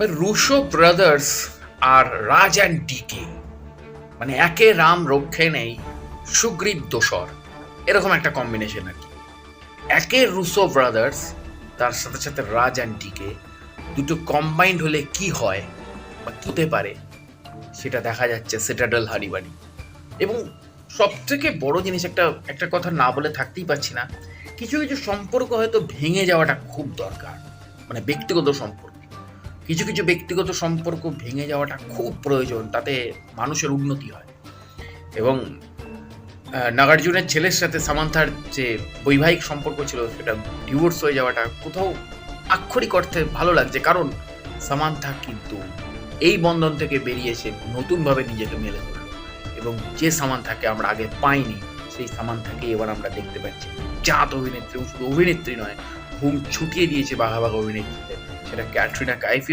Russo Brothers আর Raj and DK, মানে একে রাম রক্ষে নেই, সুগ্রীব দোসর, এরকম একটা কম্বিনেশন আর কি। একে রুসো ব্রাদার্স, তার সাথে সাথে রাজ অ্যান্ড ডিকে, দুটো কম্বাইন্ড হলে কি হয় বা কি হতে পারে সেটা দেখা যাচ্ছে সিটাডেল হারিবাড়ি। এবং সবথেকে বড় জিনিস, একটা একটা কথা না বলে থাকতেই পারছি না, কিছু কিছু সম্পর্ক হয়তো ভেঙে যাওয়াটা খুব দরকার, মানে ব্যক্তিগত সম্পর্ক, কিছু কিছু ব্যক্তিগত সম্পর্ক ভেঙে যাওয়াটা খুব প্রয়োজন, তাতে মানুষের উন্নতি হয়। এবং নাগার্জুনের ছেলের সাথে সামান্থার যে বৈবাহিক সম্পর্ক ছিল সেটা ডিভোর্স হয়ে যাওয়াটা কোথাও আক্ষরিক অর্থে ভালো লাগছে, কারণ সামান্থা কিন্তু এই বন্ধন থেকে বেরিয়ে এসে নতুনভাবে নিজেকে মেলে ধরল, এবং যে সামান্থাকে আমরা আগে পাইনি সেই সামান্থাকে এবার আমরা দেখতে পাচ্ছি। জাত অভিনেত্রী, শুধু অভিনেত্রী নয়, ঘুম ছুটিয়ে দিয়েছে বাঘা বাঘা অভিনেত্রীদের, সেটা ক্যাটরিনা কাইফ